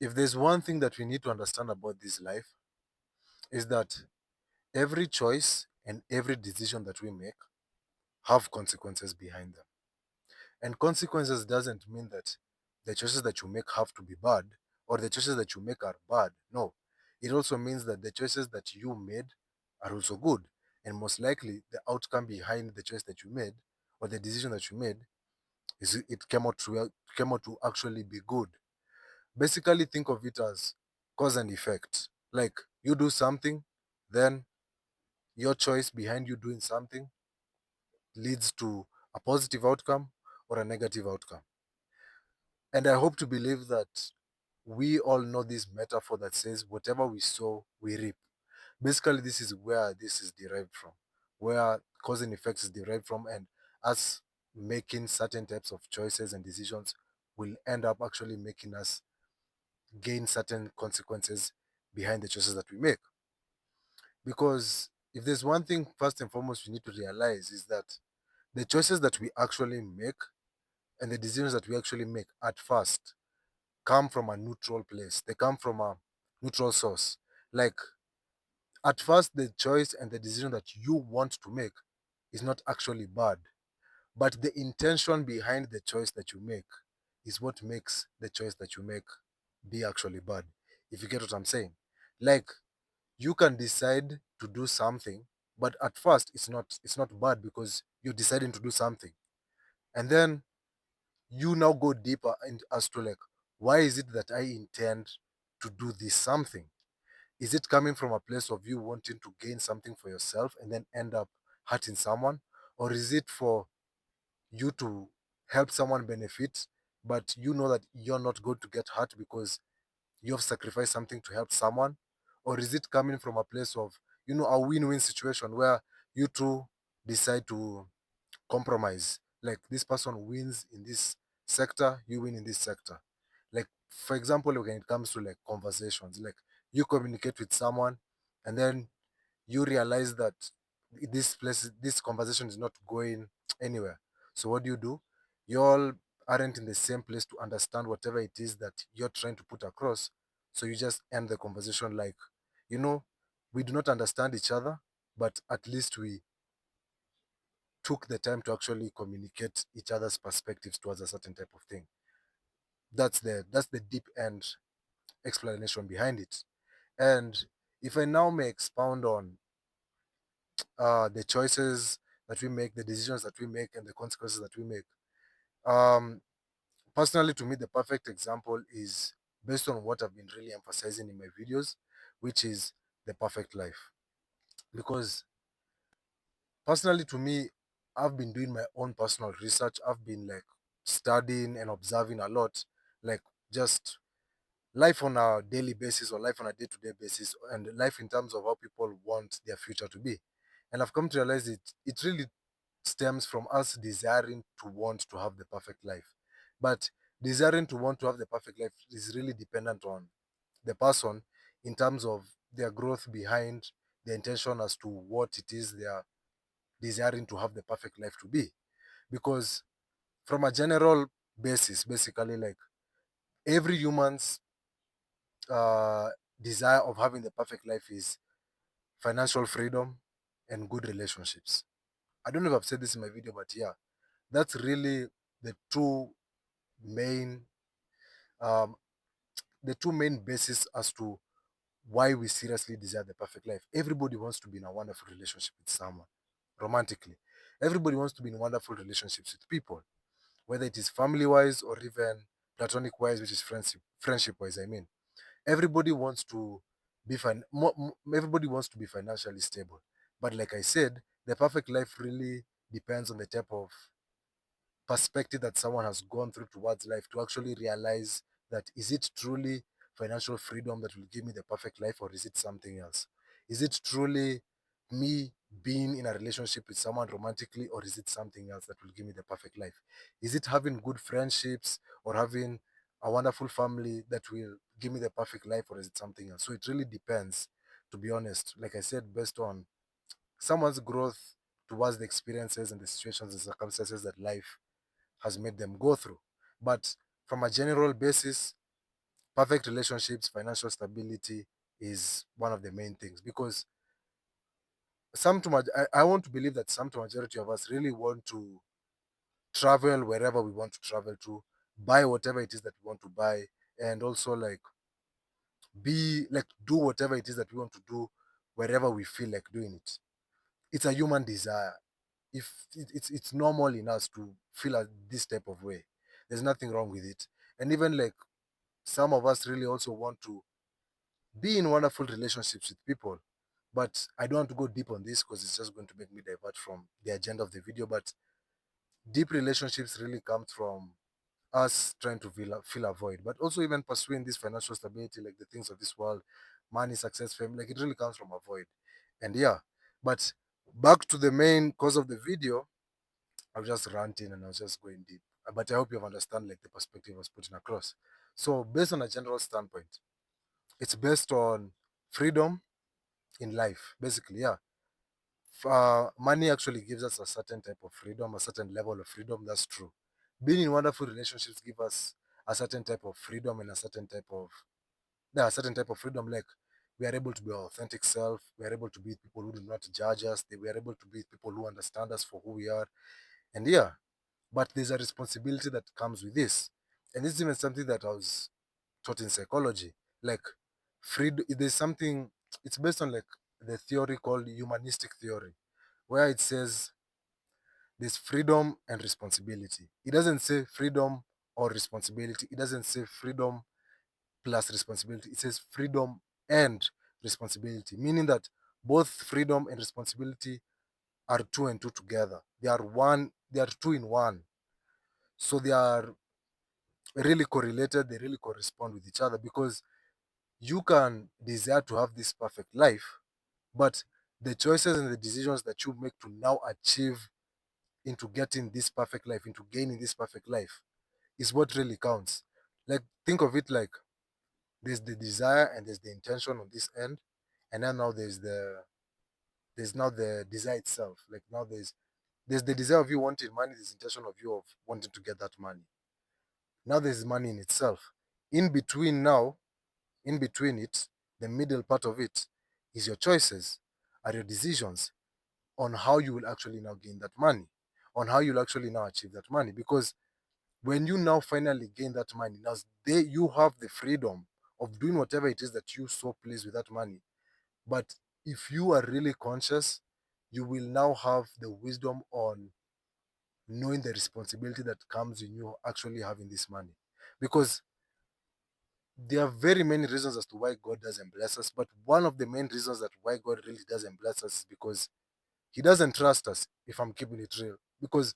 If there's one thing that we need to understand about this life, is that every choice and every decision that we make have consequences behind them. And consequences doesn't mean that the choices that you make have to be bad or the choices that you make are bad. No. It also means that the choices that you made are also good. And most likely the outcome behind the choice that you made or the decision that you made is it came out to actually be good. Basically think of it as cause and effect. Like you do something, then your choice behind you doing something leads to a positive outcome or a negative outcome. And I hope to believe that we all know this metaphor that says, whatever we sow, we reap. Basically, this is where this is derived from, where cause and effects is derived from, and us making certain types of choices and decisions will end up actually making us gain certain consequences behind the choices that we make. Because if there's one thing, first and foremost, we need to realize is that the choices that we actually make and the decisions that we actually make at first come from a neutral place. They come from a neutral source. Like at first, the choice and the decision that you want to make is not actually bad, but the intention behind the choice that you make is what makes the choice that you make be actually bad. If you get what I'm saying, like you can decide to do something, but at first it's not bad because you're deciding to do something, and then you now go deeper and as to like why is it that I intend to do this something. Is it coming from a place of you wanting to gain something for yourself and then end up hurting someone, or is it for you to help someone benefit, but you know that you're not going to get hurt because you have sacrificed something to help someone? Or is it coming from a place of a win-win situation where you two decide to compromise, like this person wins in this sector, you win in this sector. Like for example, when it comes to like conversations, like you communicate with someone and then you realize that this conversation is not going anywhere. So what do? You all aren't in the same place to understand whatever it is that you're trying to put across. So you just end the conversation like, you know, we do not understand each other, but at least we took the time to actually communicate each other's perspectives towards a certain type of thing. That's the deep end explanation behind it. And if I now may expound on the choices that we make, the decisions that we make, and the consequences that we make. Um, Personally, to me, the perfect example is based on what I've been really emphasizing in my videos, which is the perfect life. Because personally, to me, I've been doing my own personal research. I've been like studying and observing a lot, like just life on a daily basis or life on a day-to-day basis, and life in terms of how people want their future to be. And I've come to realize it really stems from us desiring to want to have the perfect life. But desiring to want to have the perfect life is really dependent on the person in terms of their growth behind the intention as to what it is they are desiring to have the perfect life to be. Because from a general basis, basically, like every human's uh, desire of having the perfect life is financial freedom and good relationships. I don't know if I've said this in my video, but yeah, that's really the two main um, the two main bases as to why we seriously desire the perfect life. Everybody wants to be in a wonderful relationship with someone romantically. Everybody wants to be in wonderful relationships with people, whether it is family wise or even platonic wise, which is friendship wise. I mean, everybody wants to everybody wants to be financially stable. But like I said, the perfect life really depends on the type of perspective that someone has gone through towards life to actually realize that is it truly financial freedom that will give me the perfect life, or is it something else? Is it truly me being in a relationship with someone romantically, or is it something else that will give me the perfect life? Is it having good friendships or having a wonderful family that will give me the perfect life, or is it something else? So it really depends, to be honest, like I said, based on someone's growth towards the experiences and the situations and circumstances that life has made them go through. But from a general basis, perfect relationships, financial stability is one of the main things, because I want to believe that some to majority of us really want to travel wherever we want to travel to, buy whatever it is that we want to buy, and also like be like do whatever it is that we want to do wherever we feel like doing it. It's a human desire. If it's normal in us to feel this type of way, there's nothing wrong with it. And even like some of us really also want to be in wonderful relationships with people. But I don't want to go deep on this because it's just going to make me divert from the agenda of the video. But deep relationships really comes from us trying to fill a void, but also even pursuing this financial stability, like the things of this world, money, success, fame, like it really comes from a void. And yeah, but back to the main cause of the video, I was just ranting and I was just going deep. But I hope you have understand like the perspective I was putting across. So based on a general standpoint, it's based on freedom in life, basically. Yeah, money actually gives us a certain type of freedom, a certain level of freedom. That's true. Being in wonderful relationships give us a certain type of freedom and a certain type of yeah, a certain type of freedom. Like we are able to be our authentic self. We are able to be with people who do not judge us. We are able to be with people who understand us for who we are. And yeah, but there's a responsibility that comes with this. And this is even something that I was taught in psychology. Like freedom, there's something. It's based on like the theory called humanistic theory, where it says there's freedom and responsibility. It doesn't say freedom or responsibility. It doesn't say freedom plus responsibility. It says freedom and responsibility, meaning that both freedom and responsibility are two and two together. They are one, they are two in one. So they are really correlated, they really correspond with each other, because you can desire to have this perfect life, but the choices and the decisions that you make to now achieve into getting this perfect life, into gaining this perfect life, is what really counts. Like, think of it like there's the desire and there's the intention on this end, and then now there's now the desire itself. Like now there's the desire of you wanting money, there's intention of you of wanting to get that money. Now there's money in itself. In between now, in between it, the middle part of it is your choices, are your decisions on how you will actually now gain that money, on how you'll actually now achieve that money. Because when you now finally gain that money, now you have the freedom of doing whatever it is that you so please with that money. But if you are really conscious, you will now have the wisdom on knowing the responsibility that comes in you actually having this money. Because there are very many reasons as to why God doesn't bless us, but one of the main reasons that why God really doesn't bless us is because He doesn't trust us, if I'm keeping it real. Because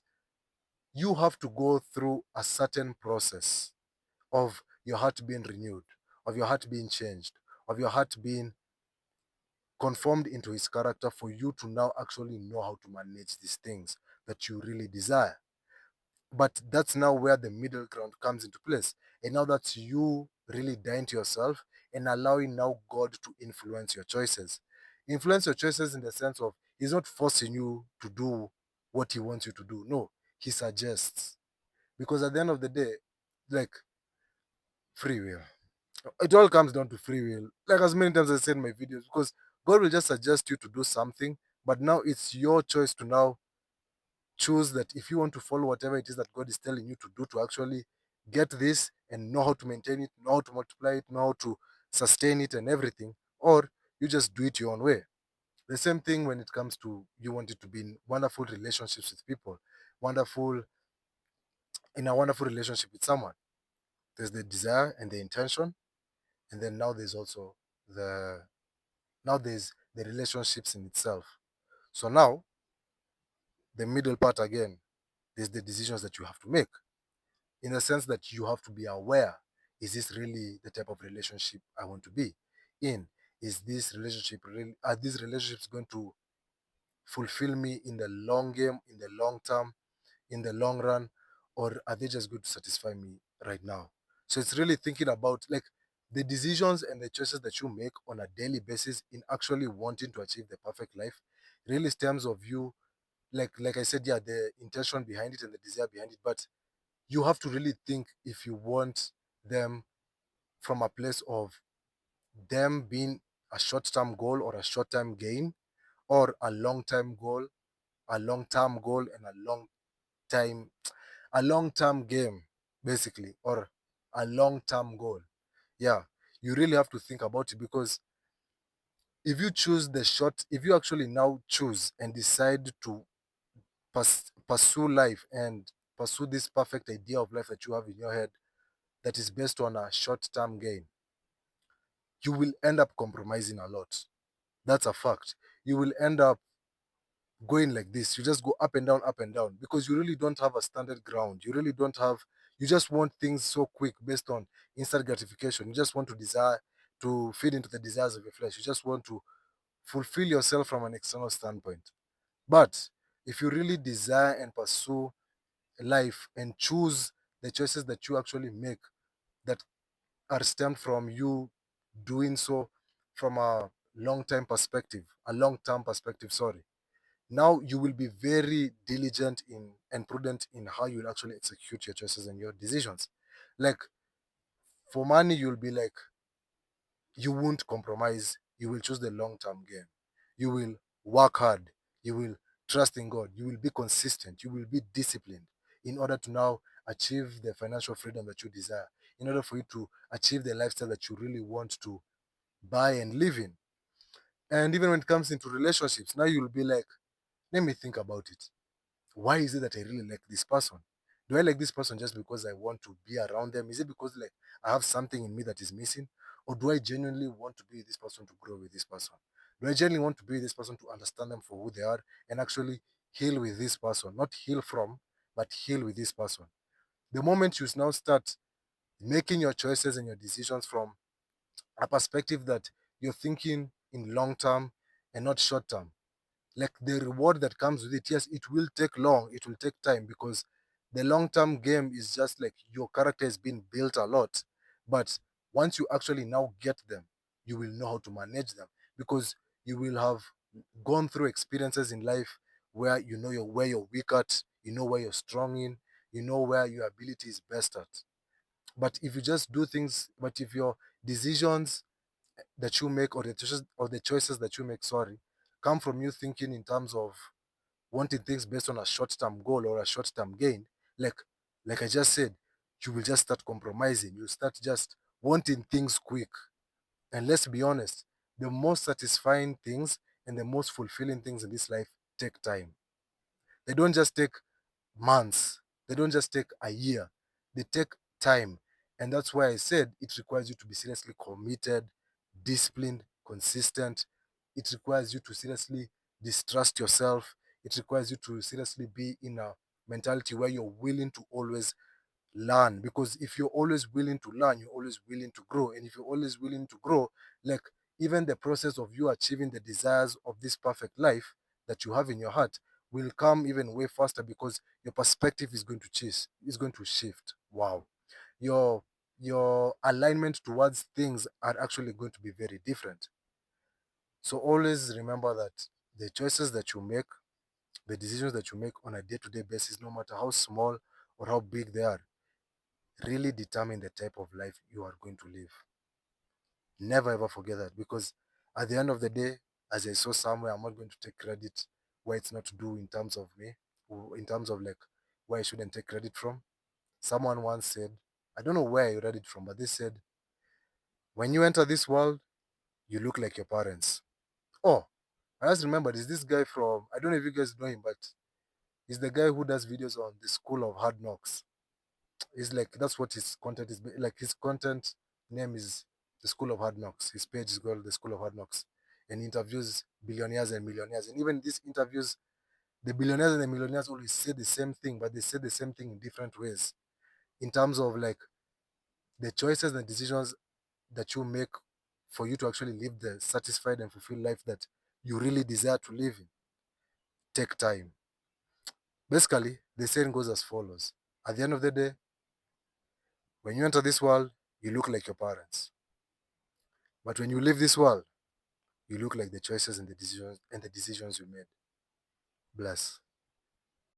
you have to go through a certain process of your heart being renewed, of your heart being changed, of your heart being conformed into His character for you to now actually know how to manage these things that you really desire. But that's now where the middle ground comes into place. And now that's you really dying to yourself and allowing now God to influence your choices. Influence your choices in the sense of He's not forcing you to do what He wants you to do. No, He suggests. Because at the end of the day, like free will. It all comes down to free will. Like as many times I said in my videos, because God will just suggest you to do something, but now it's your choice to now choose that if you want to follow whatever it is that God is telling you to do to actually get this and know how to maintain it, know how to multiply it, know how to sustain it and everything, or you just do it your own way. The same thing when it comes to you wanted to be in wonderful relationships with people, wonderful in a wonderful relationship with someone. There's the desire and the intention, and then now there's also the there's the relationships in itself. So now the middle part again, there's the decisions that you have to make, in the sense that you have to be aware, is this really the type of relationship I want to be in? Is this relationship really, are these relationships going to fulfill me in the long game, in the long term, in the long run, or are they just going to satisfy me right now? So it's really thinking about like the decisions and the choices that you make on a daily basis in actually wanting to achieve the perfect life really stems of you, like I said, yeah, the intention behind it and the desire behind it. But you have to really think if you want them from a place of them being a short-term goal or a short-term gain, or a long-term goal, a long-term goal, and time, a long-term game, basically, or a long-term goal. Yeah, you really have to think about it, because if you actually now choose and decide to pursue life and pursue this perfect idea of life that you have in your head that is based on a short-term gain, you will end up compromising a lot. That's a fact. You will end up going like this. You just go up and down, because you really don't have a standard ground. You really don't have, you just want things so quick based on instant gratification. You just want to desire to feed into the desires of your flesh. You just want to fulfill yourself from an external standpoint. But if you really desire and pursue life and choose the choices that you actually make that are stemmed from you doing so from a long term perspective, sorry. Now you will be very diligent in and prudent in how you'll actually execute your choices and your decisions. Like for money, you'll be like, you won't compromise. You will choose the long term gain. You will work hard. You will trust in God. You will be consistent. You will be disciplined in order to now achieve the financial freedom that you desire, in order for you to achieve the lifestyle that you really want to buy and live in. And even when it comes into relationships, now you'll be like, let me think about it. Why is it that I really like this person? Do I like this person just because I want to be around them? Is it because like I have something in me that is missing? Or do I genuinely want to be with this person, to grow with this person? Do I genuinely want to be with this person, to understand them for who they are and actually heal with this person? Not heal from, but heal with this person. The moment you now start making your choices and your decisions from a perspective that you're thinking in long term and not short term, like the reward that comes with it, yes, it will take long, it will take time, because the long term game is just like your character has been built a lot. But once you actually now get them, you will know how to manage them, because you will have gone through experiences in life where you know where you're weak at, you know where you're strong in, you know where your ability is best at. But if you just do things, but if your decisions that you make, or the choices that you make, sorry, come from you thinking in terms of wanting things based on a short-term goal or a short-term gain, like like I just said, you will just start compromising. You'll start just wanting things quick. And let's be honest, the most satisfying things and the most fulfilling things in this life take time. They don't just take months. They don't just take a year. They take time. And that's why I said it requires you to be seriously committed, disciplined, consistent. It requires you to seriously distrust yourself. It requires you to seriously be in a mentality where you're willing to always learn, because if you're always willing to learn, you're always willing to grow. And if you're always willing to grow, like even the process of you achieving the desires of this perfect life that you have in your heart will come even way faster, because your perspective is going to shift. Wow. Your alignment towards things are actually going to be very different. So always remember that the choices that you make, the decisions that you make on a day-to-day basis, no matter how small or how big they are, really determine the type of life you are going to live. Never ever forget that, because at the end of the day, as I saw somewhere, I'm not going to take credit where it's not due in terms of me, or in terms of like where I shouldn't take credit from. Someone once said, I don't know where I read it from, but they said, when you enter this world, you look like your parents. Oh, I just remember there's this guy from, I don't know if you guys know him, but he's the guy who does videos on the School of Hard Knocks. It's like that's what his content is. Like his content name is the School of Hard Knocks. His page is called the School of Hard Knocks, and he interviews billionaires and millionaires. And even these interviews, the billionaires and the millionaires always say the same thing, but they say the same thing in different ways. In terms of like the choices and decisions that you make for you to actually live the satisfied and fulfilled life that you really desire to live in, take time. Basically, the saying goes as follows: at the end of the day, when you enter this world, you look like your parents. But when you leave this world, you look like the choices and the decisions you made. Bless.